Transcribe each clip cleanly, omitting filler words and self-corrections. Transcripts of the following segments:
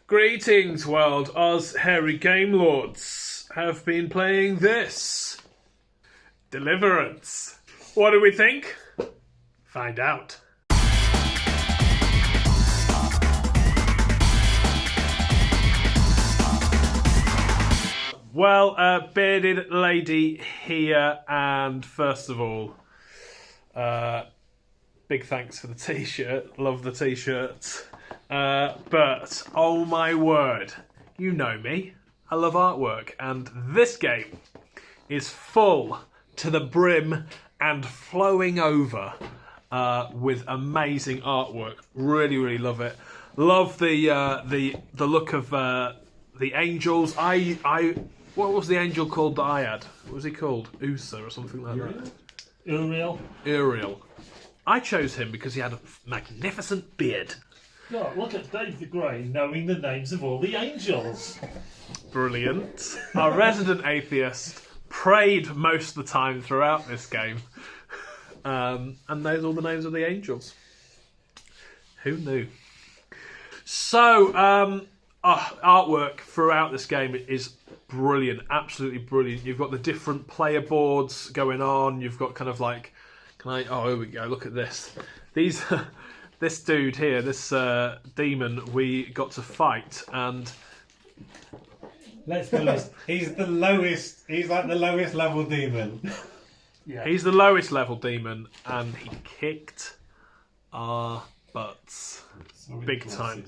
Greetings, world. Us hairy game lords have been playing this. Deliverance. What do we think? Find out. Well, bearded lady here, and first of all, big thanks for the t-shirt. Love the t-shirts. But, oh my word, you know me. I love artwork, and this game is full to the brim and flowing over with amazing artwork. Really, really love it. Love the look of the angels. What was the angel called that I had? What was he called? Usa or something like that? Uriel. I chose him because he had a magnificent beard. God, look at Dave the Grey knowing the names of all the angels. Brilliant. Our resident atheist prayed most of the time throughout this game and knows all the names of the angels. Who knew? So, artwork throughout this game is brilliant, absolutely brilliant. You've got the different player boards going on. You've got kind of like, oh, here we go, look at this. These... This dude here, this demon, we got to fight, and let's be honest, he's the lowest. He's like the lowest level demon. Yeah. He's the lowest level demon, and he kicked our butts big time.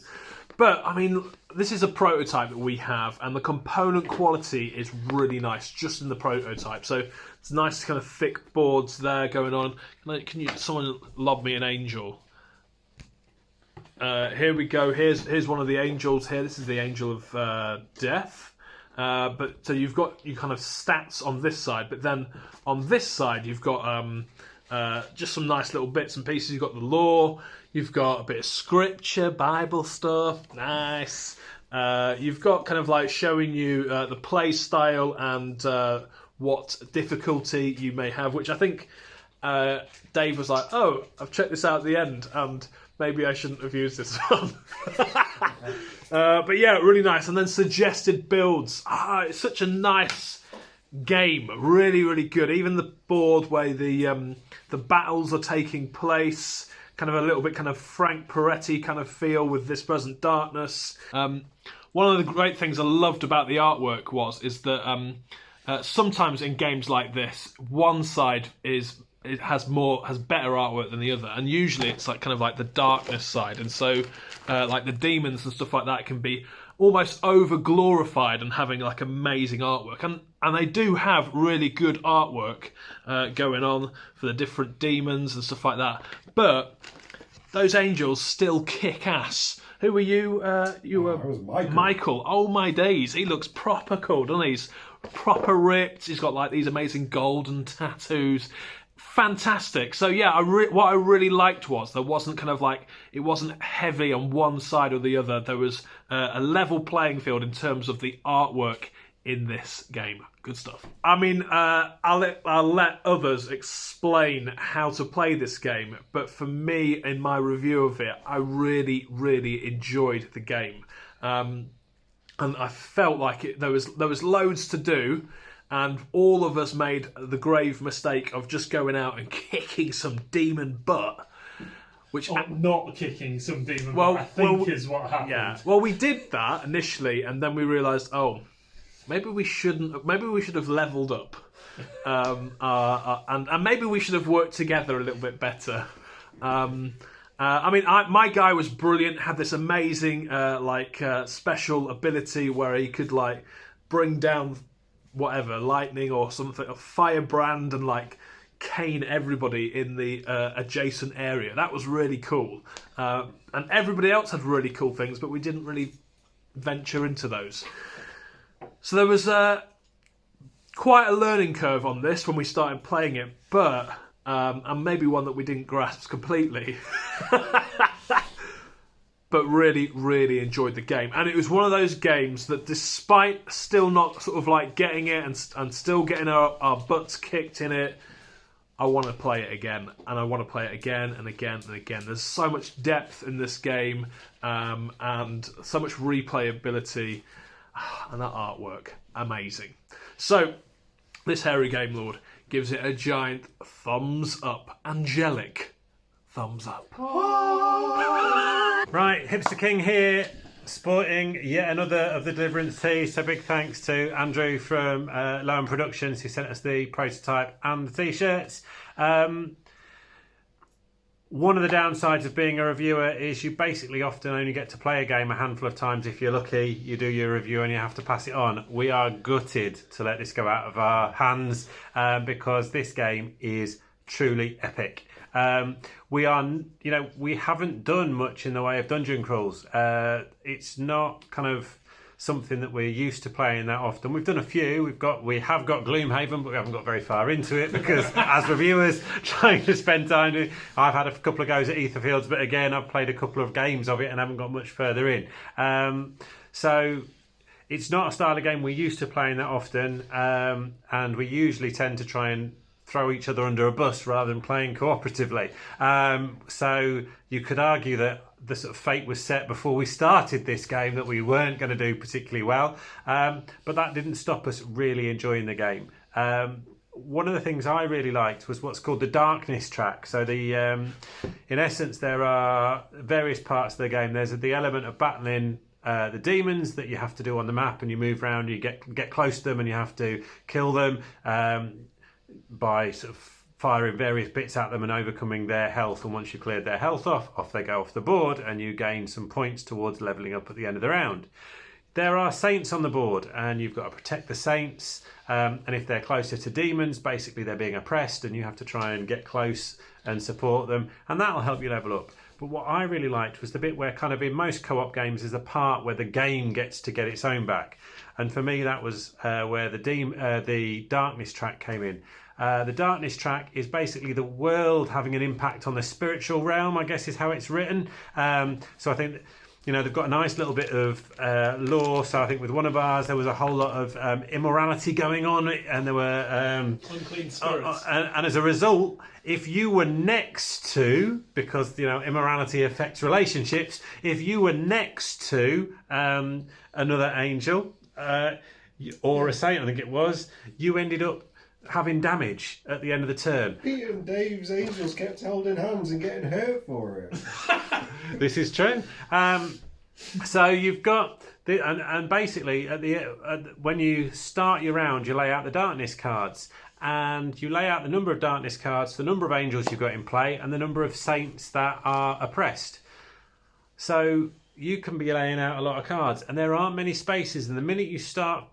But I mean, this is a prototype that we have, and the component quality is really nice, just in the prototype. So it's nice, kind of thick boards there going on. Someone lob me an angel? Here we go. Here's one of the angels here. This is the angel of death. But so you've got kind of stats on this side, but then on this side you've got just some nice little bits and pieces. You've got the lore. You've got a bit of scripture, Bible stuff. Nice. You've got kind of like showing you the play style and what difficulty you may have, which I think Dave was like, "Oh, I've checked this out at the end, and maybe I shouldn't have used this one." But yeah, really nice. And then suggested builds. It's such a nice game. Really, really good. Even the board where the battles are taking place, kind of a little bit kind of Frank Peretti kind of feel with This Present Darkness. One of the great things I loved about the artwork is that sometimes in games like this, one side has better artwork than the other, and usually it's like kind of like the darkness side, and so like the demons and stuff like that can be almost over glorified and having like amazing artwork, and they do have really good artwork going on for the different demons and stuff like that, but those angels still kick ass. Who were you? You were Michael. Oh my days, he looks proper cool, doesn't he? He's proper ripped. He's got like these amazing golden tattoos. Fantastic. So yeah, what I really liked was there wasn't kind of like, it wasn't heavy on one side or the other. There was a level playing field in terms of the artwork in this game. Good stuff. I mean, I'll let others explain how to play this game, but for me, in my review of it, I really, really enjoyed the game, and I felt like there was loads to do. And all of us made the grave mistake of just going out and kicking some demon butt. Not kicking some demon butt, I think is what happened. Yeah. Well, we did that initially, and then we realised, maybe we shouldn't. Maybe we should have levelled up, and maybe we should have worked together a little bit better. I mean, my guy was brilliant. Had this amazing special ability where he could like bring down whatever, lightning or something, a firebrand, and like cane everybody in the adjacent area. That was really cool. And everybody else had really cool things, but we didn't really venture into those. So there was quite a learning curve on this when we started playing it, but and maybe one that we didn't grasp completely. But really, really enjoyed the game. And it was one of those games that, despite still not sort of like getting it and still getting our butts kicked in it, I want to play it again, and I want to play it again and again and again. There's so much depth in this game, and so much replayability, and that artwork, amazing. So, this hairy game lord gives it a giant thumbs up, angelic thumbs up. Right, Hipster King here, sporting yet another of the Deliverance tees. So big thanks to Andrew from Lowen Productions who sent us the prototype and the t-shirts. One of the downsides of being a reviewer is you basically often only get to play a game a handful of times. If you're lucky, you do your review and you have to pass it on. We are gutted to let this go out of our hands because this game is truly epic. We haven't done much in the way of dungeon crawls. It's not kind of something that we're used to playing that often. We've done a few. We have got Gloomhaven, but we haven't got very far into it because as reviewers trying to spend time, I've had a couple of goes at Etherfields, but again, I've played a couple of games of it and haven't got much further in. So it's not a style of game we're used to playing that often, and we usually tend to try and throw each other under a bus rather than playing cooperatively. So you could argue that the sort of fate was set before we started this game that we weren't going to do particularly well, but that didn't stop us really enjoying the game. One of the things I really liked was what's called the darkness track. So in essence, there are various parts of the game. There's the element of battling the demons that you have to do on the map, and you move around, you get close to them, and you have to kill them by sort of firing various bits at them and overcoming their health. And once you've cleared their health off they go off the board, and you gain some points towards levelling up at the end of the round. There are saints on the board, and you've got to protect the saints, and if they're closer to demons, basically they're being oppressed, and you have to try and get close and support them, and that'll help you level up. But what I really liked was the bit where, kind of in most co-op games, is the part where the game gets to get its own back, and for me that was where the darkness track came in. The darkness track is basically the world having an impact on the spiritual realm, I guess is how it's written. So I think, they've got a nice little bit of lore. So I think with one of ours, there was a whole lot of immorality going on, and there were unclean spirits. And as a result, if you were next to, because immorality affects relationships, if you were next to another angel or a saint, I think it was, you ended up having damage at the end of the turn. Peter and Dave's angels kept holding hands and getting hurt for it. This is true. So you've got and basically when you start your round, you lay out the darkness cards, and you lay out the number of darkness cards, the number of angels you've got in play, and the number of saints that are oppressed. So you can be laying out a lot of cards, and there aren't many spaces. And the minute you start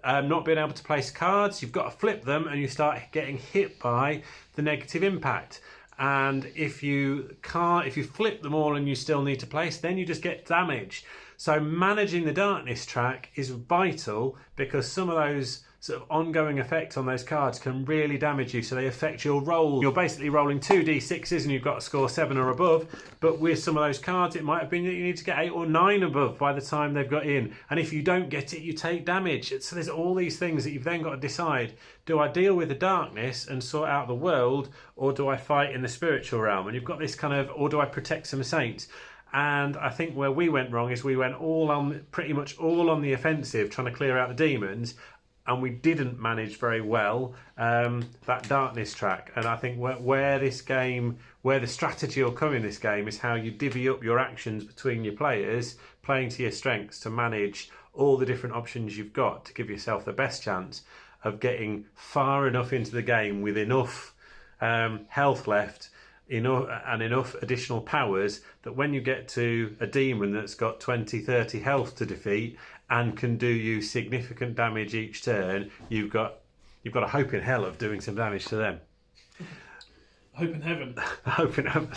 not being able to place cards, you've got to flip them, and you start getting hit by the negative impact. And if you flip them all and you still need to place, then you just get damage. So managing the darkness track is vital, because some of those sort of ongoing effects on those cards can really damage you. So they affect your roll. You're basically rolling 2d6s and you've got to score 7 or above. But with some of those cards, it might have been that you need to get 8 or 9 above by the time they've got in. And if you don't get it, you take damage. So there's all these things that you've then got to decide. Do I deal with the darkness and sort out the world, or do I fight in the spiritual realm? And you've got this kind of, or do I protect some saints? And I think where we went wrong is we went pretty much all on the offensive, trying to clear out the demons, and we didn't manage very well that darkness track. And I think where the strategy will come in this game is how you divvy up your actions between your players, playing to your strengths to manage all the different options you've got to give yourself the best chance of getting far enough into the game with enough health left, enough additional powers, that when you get to a demon that's got 20-30 health to defeat and can do you significant damage each turn, you've got a hope in hell of doing some damage to them. Hope in heaven. Hope in heaven.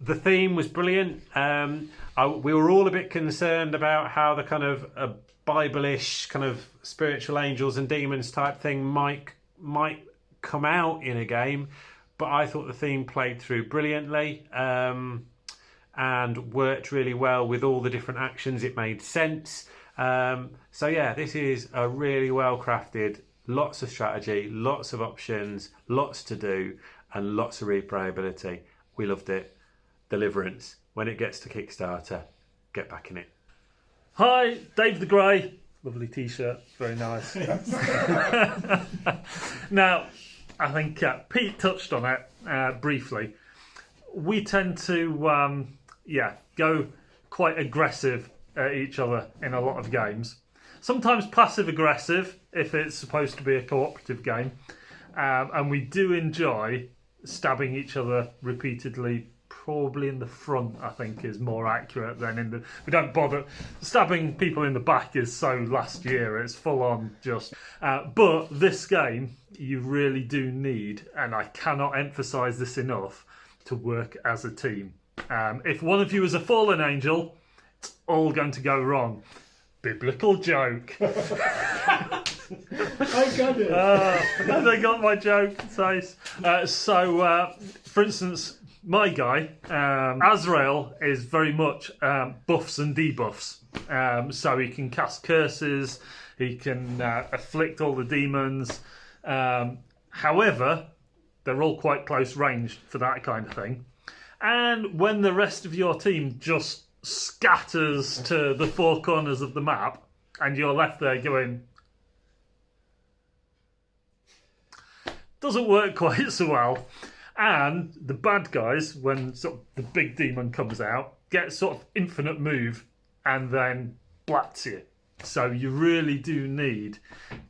The theme was brilliant. We were all a bit concerned about how the kind of Bible-ish kind of spiritual angels and demons type thing might come out in a game, but I thought the theme played through brilliantly. And worked really well with all the different actions. It made sense. So yeah, this is a really well crafted Lots of strategy, lots of options, lots to do, and lots of replayability. We loved it. Deliverance. When it gets to Kickstarter, get back in it. Hi, Dave the Grey. Lovely t-shirt, very nice. Now, I think Pete touched on it briefly. We tend to, go quite aggressive at each other in a lot of games. Sometimes passive-aggressive if it's supposed to be a cooperative game. And we do enjoy stabbing each other repeatedly. Probably in the front, I think, is more accurate than in the... We don't bother... Stabbing people in the back is so last year. It's full on just... but this game, you really do need, and I cannot emphasise this enough, to work as a team. If one of you is a fallen angel, it's all going to go wrong. Biblical joke. I got it. Have they got my joke? Nice. For instance... My guy, Azrael, is very much buffs and debuffs. So he can cast curses, he can afflict all the demons. However, they're all quite close ranged for that kind of thing. And when the rest of your team just scatters to the four corners of the map, and you're left there going... Doesn't work quite so well. And the bad guys, when sort of the big demon comes out, get sort of infinite move and then blats you. So you really do need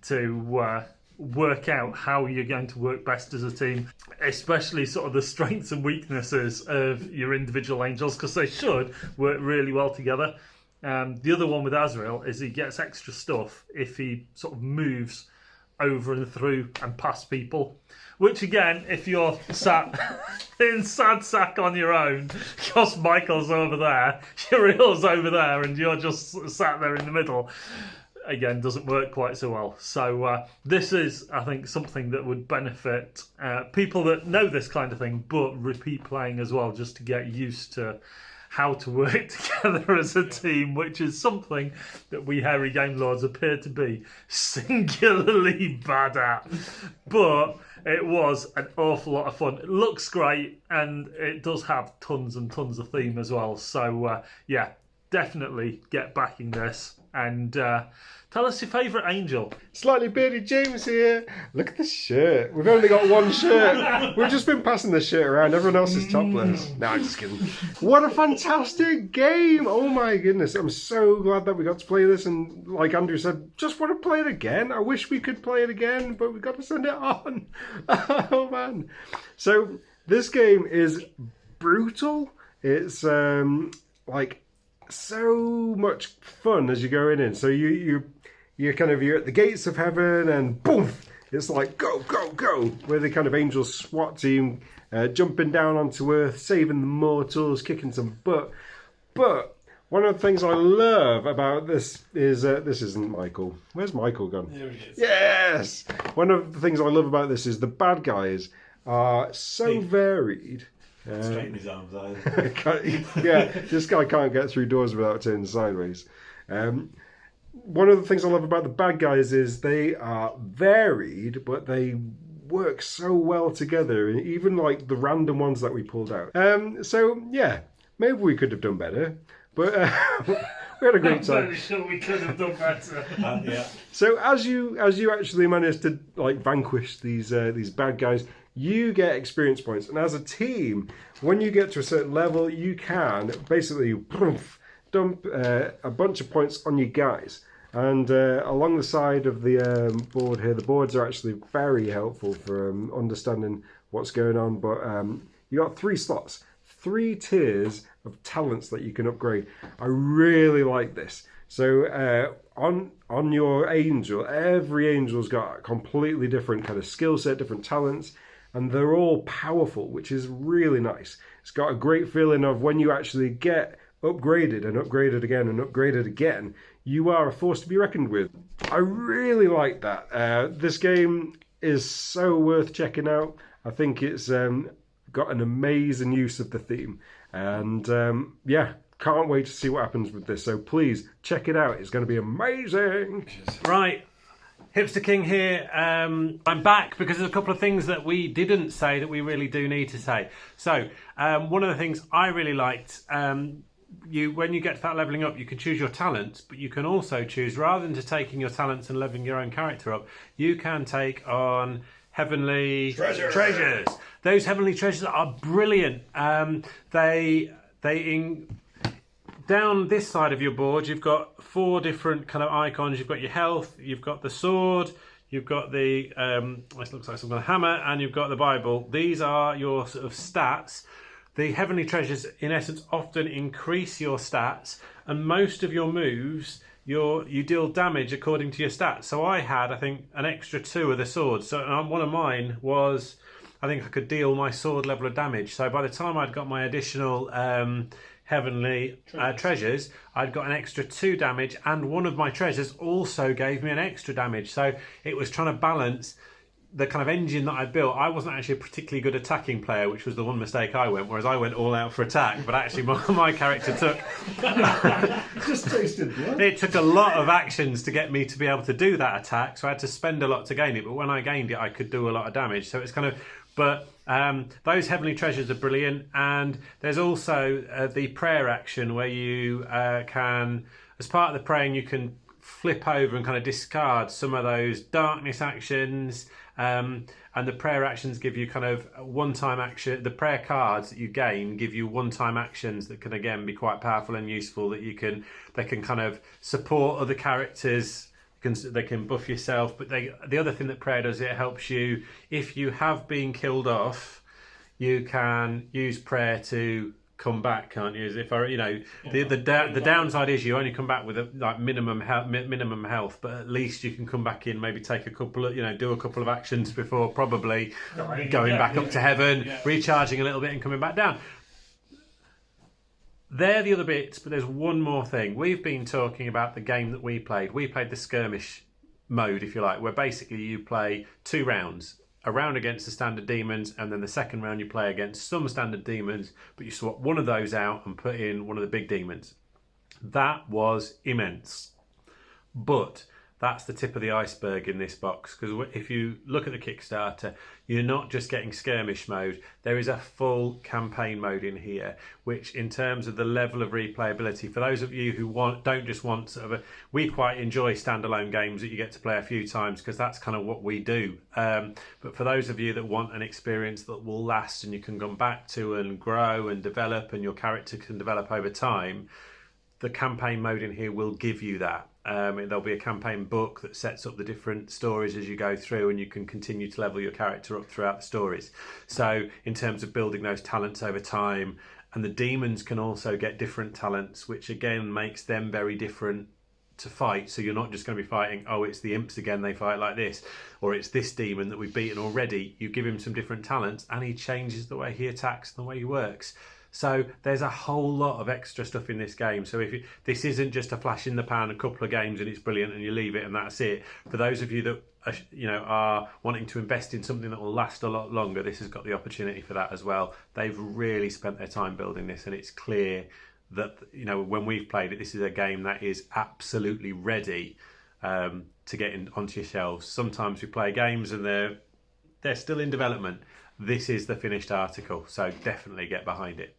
to work out how you're going to work best as a team, especially sort of the strengths and weaknesses of your individual angels, because they should work really well together. The other one with Azrael is he gets extra stuff if he sort of moves over and through and past people. Which again, if you're sat in sad sack on your own, because Michael's over there, Uriel's over there, and you're just sat there in the middle, again, doesn't work quite so well. So this is, I think, something that would benefit people that know this kind of thing, but repeat playing as well, just to get used to how to work together as a team, which is something that we hairy game lords appear to be singularly bad at. But it was an awful lot of fun. It looks great, and it does have tons and tons of theme as well. So, definitely get backing this. And tell us your favourite angel. Slightly bearded James here. Look at the shirt. We've only got one shirt. We've just been passing the shirt around. Everyone else is topless. No, I'm just kidding. What a fantastic game. Oh my goodness. I'm so glad that we got to play this. And like Andrew said, just want to play it again. I wish we could play it again, but we've got to send it on. Oh man. So this game is brutal. It's so much fun as you go in. So you're at the gates of heaven, and boom, it's like go go go. We're the kind of angel SWAT team jumping down onto Earth, saving the mortals, kicking some butt. But one of the things I love about this is this isn't Michael. Where's Michael gone? There he is. Yes. One of the things I love about this is the bad guys are so varied. Straighten his arms out. Yeah, this guy can't get through doors without turning sideways. One of the things I love about the bad guys is they are varied, but they work so well together, even like the random ones that we pulled out. So yeah, maybe we could have done better, but we had a great time. I'm very sure we could have done better. Yeah. So as you actually manage to like vanquish these bad guys, you get experience points, and as a team, when you get to a certain level, you can basically dump a bunch of points on your guys. And along the side of the board here, the boards are actually very helpful for understanding what's going on. But you got 3 slots, 3 tiers of talents that you can upgrade. I really like this. So on your angel, every angel's got a completely different kind of skill set, different talents. And they're all powerful, which is really nice. It's got a great feeling of when you actually get upgraded and upgraded again and upgraded again, you are a force to be reckoned with. I really like that. This game is so worth checking out. I think it's got an amazing use of the theme. And can't wait to see what happens with this. So please check it out. It's going to be amazing. Right. Hipster King here. I'm back because there's a couple of things that we didn't say that we really do need to say. So, one of the things I really liked, when you get to that levelling up, you can choose your talents, but you can also choose, rather than just taking your talents and leveling your own character up, you can take on heavenly treasures. Those heavenly treasures are brilliant. Down this side of your board, you've got 4 different kind of icons. You've got your health, you've got the sword, you've got the, this looks like some kind of hammer, and you've got the Bible. These are your sort of stats. The heavenly treasures, in essence, often increase your stats, and most of your moves, you deal damage according to your stats. So I had, I think, an extra 2 of the swords. So one of mine was, I think I could deal my sword level of damage. So by the time I'd got my additional heavenly treasures, I'd got an extra 2 damage, and one of my treasures also gave me an extra damage. So it was trying to balance the kind of engine that I built. I wasn't actually a particularly good attacking player, which was the one mistake I went, whereas I went all out for attack, but actually my character took Just tasted blood. it took a lot of actions to get me to be able to do that attack, so I had to spend a lot to gain it, but when I gained it I could do a lot of damage. So it's kind of, but those heavenly treasures are brilliant. And there's also the prayer action where you can, as part of the praying, you can flip over and kind of discard some of those darkness actions, and the prayer actions give you kind of one-time action. The prayer cards that you gain give you one-time actions that can again be quite powerful and useful, that they can kind of support other characters. They can buff yourself, but the other thing that prayer does, it helps you if you have been killed off. You can use prayer to come back, can't you? As if the downside is you only come back with minimum health, but at least you can come back in, maybe take a couple of do a couple of actions before probably going back up to heaven, recharging a little bit and coming back down. They're the other bits, but there's one more thing. We've been talking about the game that we played. We played the skirmish mode, if you like, where basically you play 2 rounds. A round against the standard demons, and then the second round you play against some standard demons, but you swap one of those out and put in one of the big demons. That was immense. But that's the tip of the iceberg in this box, because if you look at the Kickstarter, you're not just getting skirmish mode. There is a full campaign mode in here, which in terms of the level of replayability, for those of you who don't just want sort of we quite enjoy standalone games that you get to play a few times, because that's kind of what we do. But for those of you that want an experience that will last and you can come back to and grow and develop, and your character can develop over time, the campaign mode in here will give you that. There'll be a campaign book that sets up the different stories as you go through, and you can continue to level your character up throughout the stories. So in terms of building those talents over time, and the demons can also get different talents, which again makes them very different to fight. So you're not just going to be fighting, oh, it's the imps again, they fight like this, or it's this demon that we've beaten already. You give him some different talents and he changes the way he attacks and the way he works. So there's a whole lot of extra stuff in this game. So this isn't just a flash in the pan, a couple of games and it's brilliant and you leave it and that's it. For those of you that are wanting to invest in something that will last a lot longer, this has got the opportunity for that as well. They've really spent their time building this, and it's clear that when we've played it, this is a game that is absolutely ready to get onto your shelves. Sometimes we play games and they're still in development. This is the finished article, so definitely get behind it.